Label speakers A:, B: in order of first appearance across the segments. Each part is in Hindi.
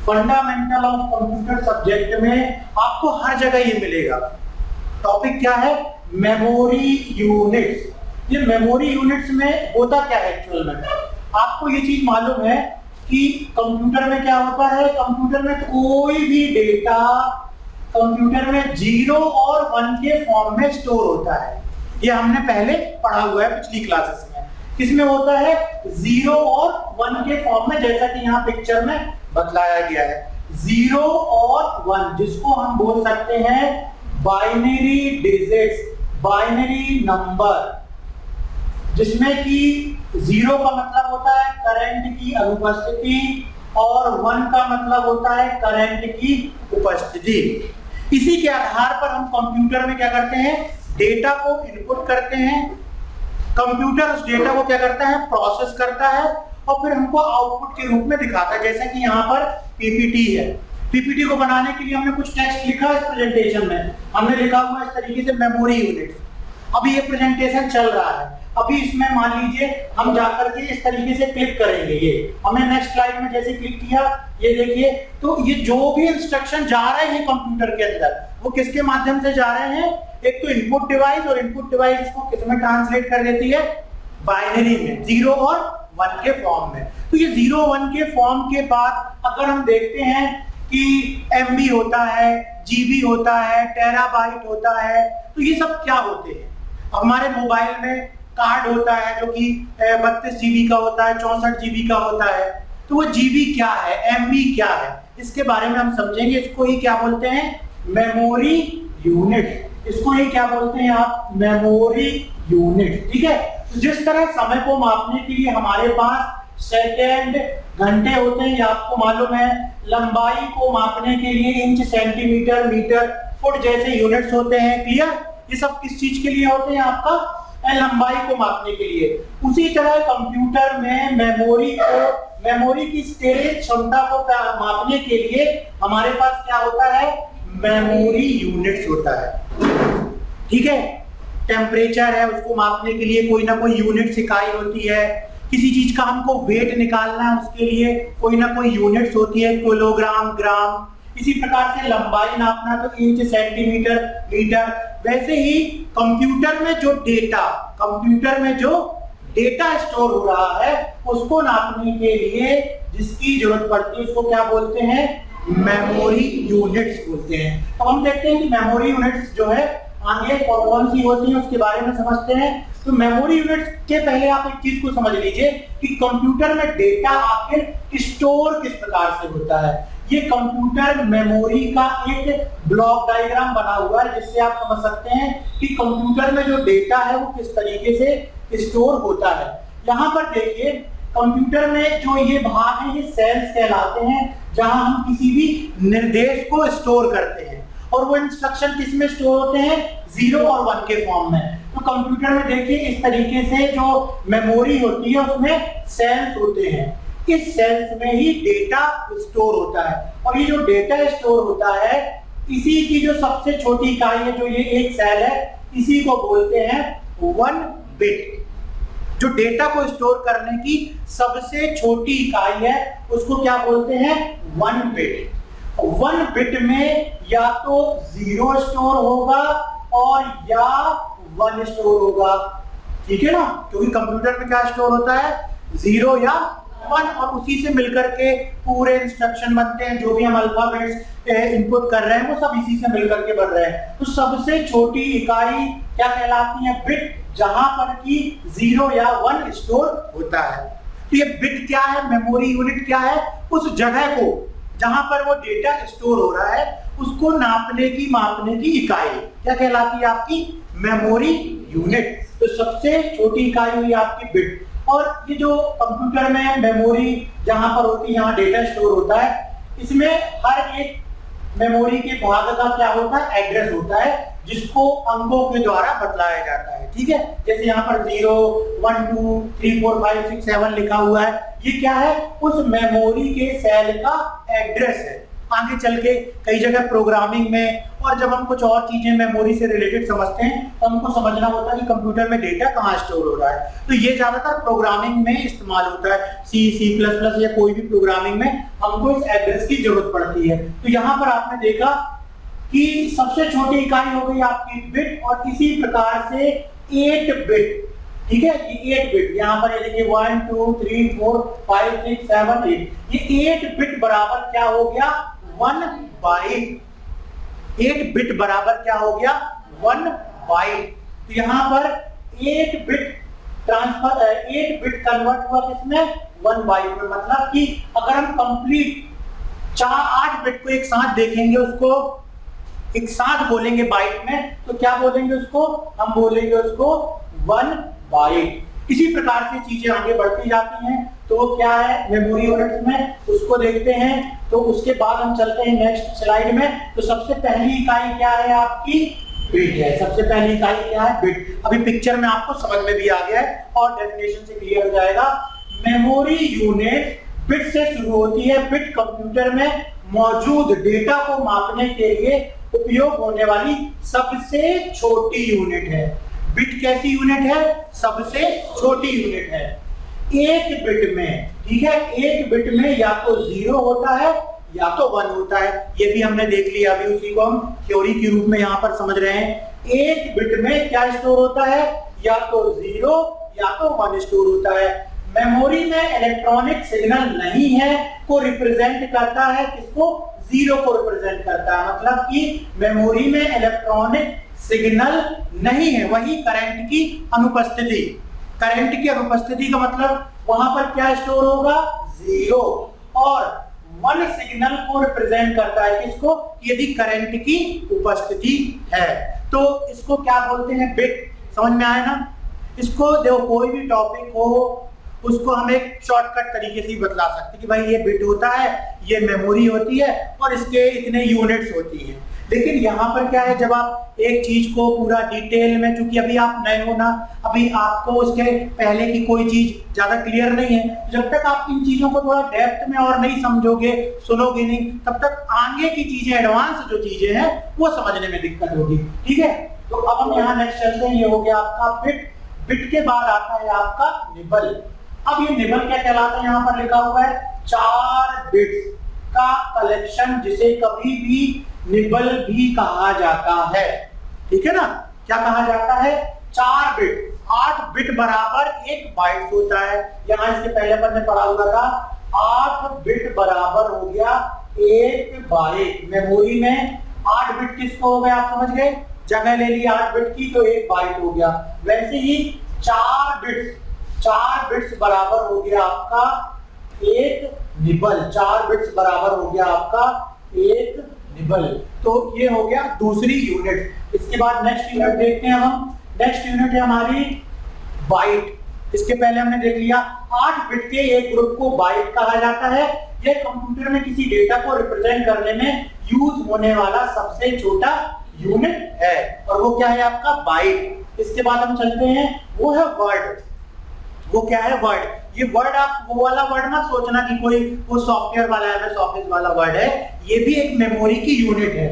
A: फंडामेंटल ऑफ कंप्यूटर सब्जेक्ट में आपको हर जगह ये मिलेगा। टॉपिक क्या है? Memory units. ये मेमोरी यूनिट्स में होता क्या है एक्चुअल में? आपको ये चीज मालूम है कि कंप्यूटर में क्या होता है? कंप्यूटर में कोई भी डेटा कंप्यूटर में 0 और 1 के फॉर्म में स्टोर होता है। ये हमने पहले पढ़ा हुआ है पिछली क्लासेस में। किसमें होता है? 0 और 1 के फॉर्म में, जैसा कि यहाँ पिक्चर में बतलाया गया है। 0 और 1 जिसको हम बोल सकते हैं बाइनरी डिजिट्स, बाइनरी नंबर, जिसमें कि 0 का मतलब होता है करंट की अनुपस्थिति और 1 का मतलब होता है करंट की उपस्थिति। इसी के आधार पर हम कंप्यूटर में क्या करते हैं? डेटा को इनपुट करते हैं। कंप्यूटर उस डेटा को क्या करता है? प्रोसेस करता है और फिर हमको आउटपुट के रूप में दिखाता है। जैसे कि यहाँ पर पीपीटी है। पीपीटी को बनाने के लिए हमने कुछ टेक्स्ट लिखा इस प्रेजेंटेशन में, हमने लिखा हुआ इस तरीके से मेमोरी यूनिट। अभी ये प्रेजेंटेशन चल रहा है, अभी इसमें मान लीजिए हम जाकर के इस तरीके से क्लिक करेंगे। ये हमने नेक्स्ट स्लाइड में जैसे क्लिक किया, ये देखिए, तो ये जो भी इंस्ट्रक्शन जा रहे हैं कंप्यूटर के अंदर वो किसके माध्यम से जा रहे हैं? एक तो इनपुट डिवाइस, और इनपुट डिवाइस को किसमें ट्रांसलेट कर देती है? बाइनरी में, 0 और 1 के फॉर्म में। तो ये 0 1 के फॉर्म के बाद अगर हम देखते हैं कि एमबी होता है, जीबी होता है, टेराबाइट होता है, तो ये सब क्या होते हैं? हमारे मोबाइल में कार्ड होता है जो कि 32 जीबी का होता है, 64 जीबी का होता है। तो वो जीबी क्या है, एमबी क्या है, इसके बारे में हम समझेंगे। इसको ही क्या बोलते हैं? Memory unit. इसको ही क्या बोलते हैं आप? Memory unit. ठीक है। जिस तरह समय को मापने के लिए हमारे पास सेकेंड, घंटे होते हैं, ये आपको मालूम है। लंबाई को मापने के लिए इंच, सेंटीमीटर, मीटर, फुट जैसे यूनिट्स होते हैं। क्लियर? ये सब किस चीज के लिए होते हैं? आपका लंबाई को मापने के लिए। उसी तरह कंप्यूटर में मेमोरी की स्टोरेज क्षमता को मापने के लिए हमारे पास क्या होता है? मेमोरी यूनिट्स होता है। ठीक है। टेम्परेचर है, उसको मापने के लिए कोई ना कोई यूनिट्स इकाई होती है। किसी चीज का हमको वेट निकालना है, उसके लिए कोई ना कोई यूनिट्स होती है, किलोग्राम, ग्राम। इसी प्रकार से लंबाई नापना तो इंच, सेंटीमीटर, मीटर। वैसे ही कंप्यूटर में जो डेटा स्टोर हो रहा है उसको नापने के लिए जिसकी जरूरत पड़ती है उसको क्या बोलते हैं? मेमोरी यूनिट्स बोलते हैं। तो हम देखते हैं कि मेमोरी यूनिट्स जो है आगे कौन सी होती है उसके बारे में समझते हैं। तो मेमोरी यूनिट्स के पहले आप एक चीज को समझ लीजिए कि कंप्यूटर में डेटा आखिर स्टोर किस प्रकार से होता है। ये कंप्यूटर मेमोरी का एक ब्लॉक डायग्राम बना हुआ है जिससे आप समझ सकते हैं कि कंप्यूटर में जो डेटा है वो किस तरीके से स्टोर होता है। यहाँ पर देखिए, कंप्यूटर में जो ये भाग है ये सेल्स कहलाते हैं, जहां हम किसी भी निर्देश को स्टोर करते हैं। और वो इंस्ट्रक्शन किस में स्टोर होते हैं? 0 और 1 के फॉर्म में। तो कंप्यूटर में देखिए इस तरीके से जो मेमोरी होती है उसमें सेल्स होते हैं। इस सेल्स में ही डेटा स्टोर होता है, और ये जो डेटा स्टोर होता है इसी की जो सबसे छोटी इकाई है, जो ये एक सेल है, इसी को बोलते हैं 1 बिट। जो डेटा को स्टोर करने की सबसे छोटी इकाई है उसको क्या बोलते हैं? 1 बिट। 1 बिट में या तो 0 स्टोर होगा और या 1 स्टोर होगा। ठीक है ना? क्योंकि कंप्यूटर में क्या स्टोर होता है? 0 या 1, और उसी से मिलकर के पूरे इंस्ट्रक्शन बनते हैं। जो भी हम अल्फाबेट्स इनपुट कर रहे हैं वो सब इसी से मिलकर के बन रहे हैं। तो सबसे छोटी इकाई क्या कहलाती है? बिट, जहां पर कि 0 या 1 स्टोर होता है। तो ये बिट क्या है? मेमोरी यूनिट क्या है? उस जगह को जहां पर वो डेटा स्टोर हो रहा है उसको नापने की, मापने की इकाई क्या कहलाती है? आपकी मेमोरी यूनिट। तो सबसे छोटी इकाई हुई आपकी बिट। और ये जो कंप्यूटर में मेमोरी जहां पर होती है, यहाँ डेटा स्टोर होता है, इसमें हर एक मेमोरी के भाग का क्या होता है? एड्रेस होता है, जिसको अंकों के द्वारा बतलाया जाता है। ठीक है। जैसे यहाँ पर 0 1 2 3 4 5 6 7 लिखा हुआ है, ये क्या है? उस मेमोरी के सेल का एड्रेस है। आगे चल के कई जगह प्रोग्रामिंग में, और जब हम कुछ और चीजें मेमोरी से रिलेटेड समझते हैं तो हमको समझना होता है कि कंप्यूटर में डेटा कहाँ स्टोर हो रहा है। तो ये ज्यादातर प्रोग्रामिंग में इस्तेमाल होता है, C++ या कोई भी प्रोग्रामिंग में हमको इस एड्रेस की जरूरत पड़ती है। तो यहाँ पर आपने देखा कि सबसे छोटी इकाई हो गई आपकी बिट, और इसी प्रकार से 8 बिट, ठीक है, ये 8 बिट, यहाँ पर ये देखिए 1 2 3 4 5 6 7 8, ये 8 बिट बराबर क्या हो गया 1 बाइट। 8 बिट बराबर क्या हो गया 1 बाइट। तो यहाँ पर 8 बिट ट्रांसफर 8 बिट कन्वर्ट हुआ किसमें 1 बाइट में। मतलब कि अगर हम कंप्लीट 8 बिट को एक साथ देखेंगे, उसको एक साथ बोलेंगे बाइट में, तो क्या बोलेंगे उसको, हम बोलेंगे उसको 1 बाइट। इसी प्रकार से चीजें आगे बढ़ती जाती हैं। तो वो क्या है मेमोरी यूनिट्स में, उसको देखते हैं। तो उसके बाद हम चलते हैं नेक्स्ट स्लाइड में। तो सबसे पहली इकाई क्या है आपकी बिट है। सबसे पहली इकाई क्या है बिट। अभी पिक्चर में आपको समझ में भी आ गया है और डेफिनेशन से क्लियर हो जाएगा। मेमोरी यूनिट बिट से शुरू होती है। बिट कंप्यूटर में मौजूद डेटा को मापने के लिए उपयोग होने वाली सबसे छोटी यूनिट है। बिट कैसी यूनिट है, सबसे छोटी यूनिट है। एक बिट में, ठीक है, एक बिट में या तो 0 होता है या तो 1 होता है। ये भी हमने देख लिया, अभी उसी को हम थ्योरी के रूप में यहाँ पर समझ रहे हैं। एक बिट में क्या स्टोर होता है, या तो 0 या तो 1 स्टोर होता है। मेमोरी में इलेक्ट्रॉनिक सिग्नल नहीं है को रिप्रेजेंट करता है, किसको 0 को रिप्रेजेंट करता है। मतलब कि मेमोरी में इलेक्ट्रॉनिक सिग्नल नहीं है, वही करंट की अनुपस्थिति। करंट की अनुपस्थिति का मतलब वहां पर क्या स्टोर होगा 0, और 1 सिग्नल को रिप्रेजेंट करता है किसको, यदि करंट की उपस्थिति है। तो इसको क्या बोलते हैं बिट। समझ में आया ना। इसको देखो कोई भी टॉपिक हो उसको हम एक शॉर्टकट तरीके से ही बतला सकते कि भाई ये बिट होता है, ये मेमोरी होती है और इसके इतने यूनिट्स होती हैं। लेकिन यहाँ पर क्या है, जब आप एक चीज को पूरा डिटेल में, चूंकि अभी आप नए हो ना, अभी आपको उसके पहले की कोई चीज ज्यादा क्लियर नहीं है, जब तक आप इन चीजों को थोड़ा डेप्थ में और नहीं समझोगे, सुनोगे नहीं, तब तक आगे की चीजें, एडवांस जो चीजें हैं वो समझने में दिक्कत होगी। ठीक है, तो अब हम यहाँ नेक्स्ट चलते हैं। ये हो गया आपका बिट। बिट के बाद आता है आपका निबल। अब ये निबल क्या कहलाता है, यहाँ पर लिखा हुआ है 4 बिट्स का कलेक्शन, जिसे कभी भी निबल भी कहा जाता है। ठीक है ना, क्या कहा जाता है 4 बिट। 8 बिट बराबर 1 बाइट होता है। यहाँ इसके पहले पर पढ़ा हुआ था 8 बिट बराबर हो गया 1 बाइट। मेमोरी में 8 बिट किसको हो गया, आप समझ गए, जगह ले ली 8 बिट की तो 1 बाइट हो गया। वैसे ही 4 बिट्स बराबर हो गया आपका 1 निबल। 4 बिट्स बराबर हो गया आपका 1 निबल। तो ये हो गया दूसरी यूनिट। इसके बाद नेक्स्ट यूनिट देखते हैं हम। नेक्स्ट यूनिट है हमारी बाइट। इसके पहले हमने देख लिया 8 बिट के एक ग्रुप को बाइट कहा जाता है। यह कंप्यूटर में किसी डेटा को रिप्रेजेंट करने में यूज होने वाला सबसे छोटा यूनिट है, और वो क्या है आपका बाइट। इसके बाद हम चलते हैं, वो है वर्ड। वो क्या है वर्ड। ये वर्ड आप वो वाला वर्ड मत सोचना कि कोई वो सॉफ्टवेयर वाला MS ऑफिस वाला वर्ड है, ये भी एक मेमोरी की यूनिट है।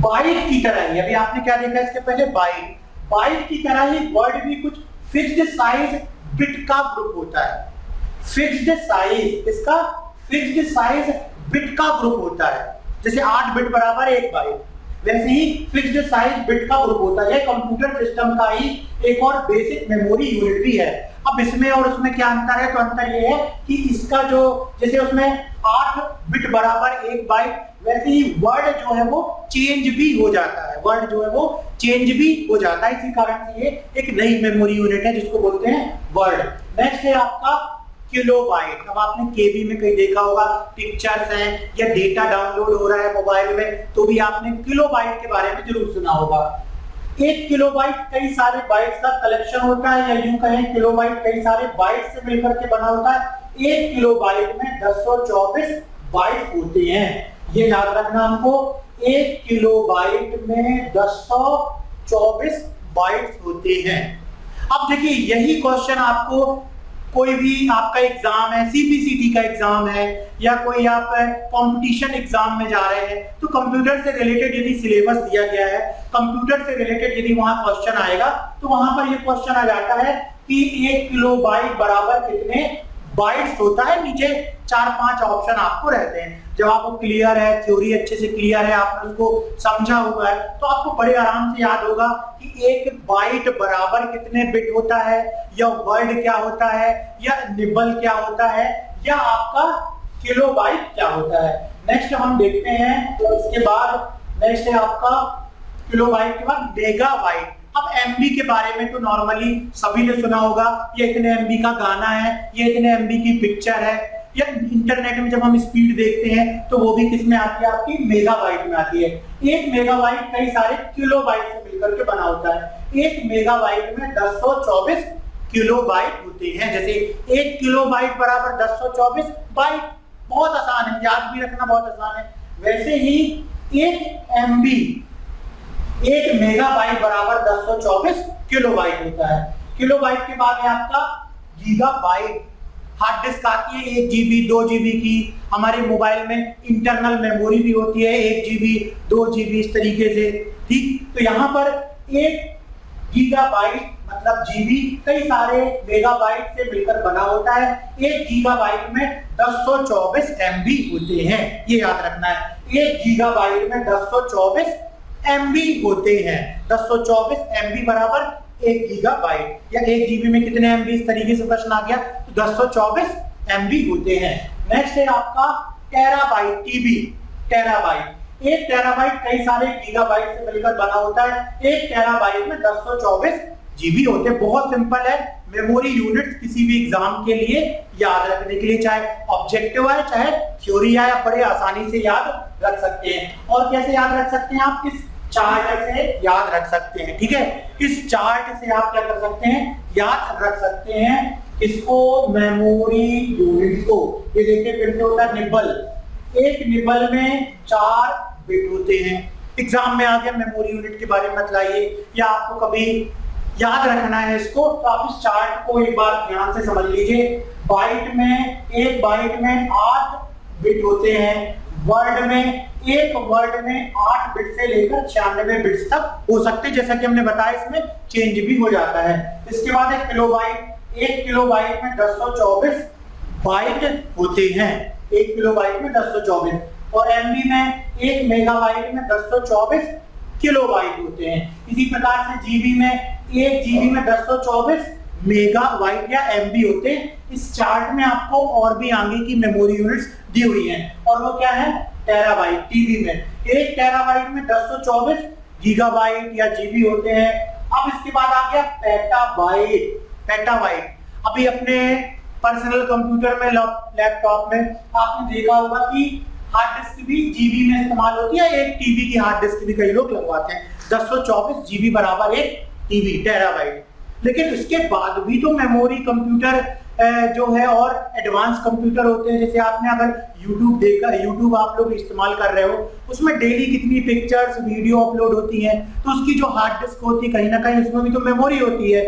A: बाइट की तरह ही, अभी आपने क्या देखा इसके पहले बाइट की तरह ही वर्ड भी कुछ फिक्स्ड साइज बिट का ग्रुप होता है। फिक्स्ड साइज, इसका फिक्स्ड साइज बिट का ग्रुप होता है। जैसे 8 बिट बराबर 1 बाइट, वैसे ही फिक्स्ड साइज बिट का ग्रुप होता है। कंप्यूटर सिस्टम का ही एक और बेसिक मेमोरी यूनिट भी है। अब इसमें और उसमें क्या अंतर है, तो अंतर ये है कि इसका जो, जैसे उसमें 8 बिट बराबर 1 बाइट, वैसे ही वर्ड जो है वो चेंज भी हो जाता है। वर्ड जो है वो चेंज भी हो जाता है, इसी कारण से ये एक नई मेमोरी यूनिट है जिसको बोलते हैं वर्ड। नेक्स्ट है आपका किलोबाइट। अब आपने केबी में कहीं देखा होगा, पिक्चर्स हैं या डेटा डाउनलोड हो रहा है मोबाइल में, तो भी आपने किलोबाइट के बारे में जरूर सुना होगा। 1 किलोबाइट कई सारे बाइट्स का कलेक्शन होता है, या यूं कहें किलोबाइट कई सारे बाइट्स से मिलकर के बना होता है। 1 किलोबाइट में 1024 बाइट्स होते हैं, ये याद रखना हमको। 1 किलोबाइट में 1024 बाइट्स होते हैं। अब देखिए यही क्वेश्चन आपको कोई भी आपका एग्जाम है, सीपीसीटी का एग्जाम है या कोई आप कंपटीशन एग्जाम में जा रहे हैं, तो कंप्यूटर से रिलेटेड यदि सिलेबस दिया गया है, कंप्यूटर से रिलेटेड यदि वहां क्वेश्चन आएगा, तो वहां पर ये क्वेश्चन आ जाता है कि 1 किलोबाइट बराबर कितने बाइट्स होता है। नीचे 4-5 ऑप्शन आपको रहते हैं। जब आपको क्लियर है, थ्योरी अच्छे से क्लियर है, आपने उसको समझा हुआ है, तो आपको बड़े आराम से याद होगा कि 1 बाइट बराबर कितने बिट होता है, या वर्ड क्या होता है, या निबल क्या होता है, या आपका किलोबाइट क्या होता है। नेक्स्ट हम देखते हैं, तो इसके बाद नेक्स्ट है आपका किलोबाइट के बाद मेगाबाइट। अब एमबी के बारे में तो नॉर्मली सभी ने सुना होगा, ये इतने एमबी का गाना है, ये इतने एमबी की पिक्चर है, या इंटरनेट में जब हम स्पीड देखते हैं तो वो भी किस में आती है, आपकी मेगाबाइट में आती है। 1 मेगाबाइट कई सारे किलोबाइट से मिलकर के बना होता है। 1 मेगाबाइट में 1024 किलोबाइट होते हैं। जैसे 1 किलोबाइट बराबर 1024 बाइट, बहुत आसान है, याद भी रखना बहुत आसान है। वैसे ही 1 एमबी 1 मेगाबाइट बराबर 1024 किलोबाइट होता है। किलोबाइट के बाद है आपका गीगाबाइट। हार्ड डिस्क आती है 1 GB 2 GB की। हमारे मोबाइल में इंटरनल मेमोरी भी होती है 1 GB 2 GB इस तरीके से, ठीक। तो यहाँ पर 1 गीगाबाइट मतलब जीबी कई सारे मेगाबाइट से मिलकर बना होता है। 1 गीगाबाइट में 1024 MB होते हैं, ये याद रखना है। 1 गीगाबाइट में 1024 MB होते हैं। 1024 MB बराबर 1 गीगाबाइट, या 1 GB में कितने MB, इस तरीके से प्रश्न आ गया, तो 1024 MB होते हैं। नेक्स्ट है आपका टेराबाइट, टीबी टेराबाइट। 1 टेराबाइट कई सारे गीगाबाइट से मिलकर बना होता है। 1 टेराबाइट में 1024 GB होते हैं। बहुत सिंपल है, मेमोरी यूनिट्स किसी भी एग्जाम के लिए याद रखने के लिए, चाहे ऑब्जेक्टिव है चाहे थ्योरी है, आप बड़े आसानी से याद रख सकते हैं। और कैसे याद रख सकते हैं, आप इस चार्ट से याद रख सकते हैं, ठीक है। इस चार्ट से आप क्या कर सकते हैं, याद रख सकते हैं इसको, मेमोरी यूनिट को। ये देखिए फिर से होता है निबल। एक निबल में 4 बिट होते हैं। एग्जाम में आ गया मेमोरी यूनिट के बारे में बतलाइए, या आपको कभी याद रखना है इसको, तो आप इस चार्ट को एक बार ध्यान से समझ लीजिए। बाइट में, एक बाइट में 8 बिट होते हैं। वर्ड में, एक वर्ड में 8 बिट से लेकर 96 बिट्स तक हो सकते हैं, जैसा कि हमने बताया इसमें चेंज भी हो जाता है। इसके बाद एक किलोबाइट। 1 किलोबाइट में 1024 बाइट होते हैं। 1 किलोबाइट में 1024, और एमबी में 1 मेगाबाइट में 1024 किलोबाइट होते हैं। इसी प्रकार से जीबी में 1 जीबी में 1024 मेगाबाइट या एमबी होते हैं। इस चार्ट में आपको और भी आगे की मेमोरी यूनिट्स दी हुई हैं, और वो क्या है, टेराबाइट। टीबी में 1 टेराबाइट में 1024 गीगाबाइट या जीबी होते हैं। अब इसके बाद आ गया पेटाबाइट। पेटाबाइट अभी अपने पर्सनल कंप्यूटर में, लैपटॉप में आपने देखा होगा कि हार्ड डिस्क भी जीबी में इस्तेमाल होती है। 1 टीबी की हार्ड डिस्क भी कई लोग लगवाते हैं। 1024 जीबी बराबर 1 टीबी, टेराबाइट। लेकिन इसके बाद भी तो मेमोरी कंप्यूटर जो है और एडवांस कंप्यूटर होते हैं। जैसे आपने अगर YouTube देखा, YouTube आप लोग इस्तेमाल कर रहे हो, उसमें डेली कितनी पिक्चर्स वीडियो अपलोड होती हैं, तो उसकी जो हार्ड डिस्क होती है कहीं ना कहीं उसमें भी तो मेमोरी होती है।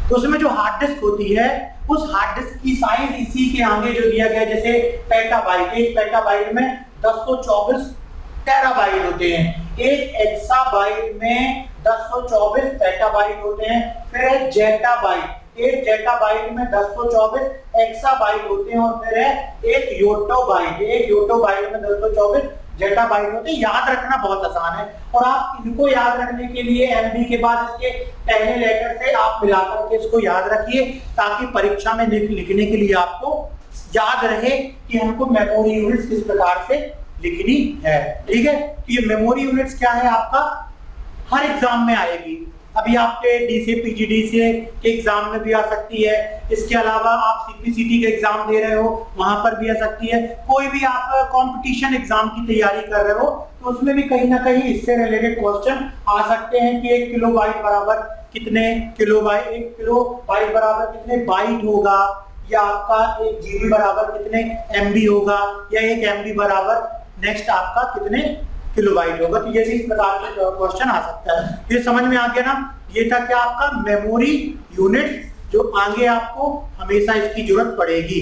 A: तो उसमें जो हार्ड डिस्क होती है, उस हार्ड डिस्क की साइज इसी के आगे जो दिया गया, जैसे पेटाबाइट, 1 पेटाबाइट में 1024 टेराबाइट होते हैं। 1 एक्साबाइट में 1024 पेटाबाइट होते हैं। फिर है जेटाबाइट। 1 जेटाबाइट में 1024 एक्साबाइट होते हैं। और फिर है 1 योटोबाइट। 1 योटोबाइट में 1024 जेटाबाइट होते हैं। याद रखना बहुत आसान है, और आप इनको याद रखने के लिए एमबी के बाद इसके पहले लेटर से आप मिलाकर के इसको याद रखिए, ताकि परीक्षा में लिखने के लिए आपको याद रहे कि हमको मेमोरी यूनिट्स किस प्रकार से लिखनी है, ठीक है। ये मेमोरी यूनिट्स क्या है, आपका हर एग्जाम में आएगी। अभी आपके डीसी पीजीडीसी के एग्जाम में भी आ सकती है। इसके अलावा आप सीपीसीटी के एग्जाम दे रहे हो, वहां पर भी आ सकती है। कोई भी आप कंपटीशन एग्जाम की तैयारी कर रहे हो, तो उसमें भी कहीं ना कहीं इससे रिलेटेड क्वेश्चन आ सकते हैं कि 1 किलोबाइट बराबर कितने किलोबाइट, 1 किलोबाइट बराबर कितने बाइट होगा, या आपका 1 जीबी बराबर कितने एमबी होगा, या 1 एमबी बराबर नेक्स्ट आपका कितने किलोबाइट होगा। तो ये भी इस प्रकार के क्वेश्चन आ सकता है। ये समझ में आ गया ना। ये था क्या आपका मेमोरी यूनिट, जो आगे आपको हमेशा इसकी जरूरत पड़ेगी।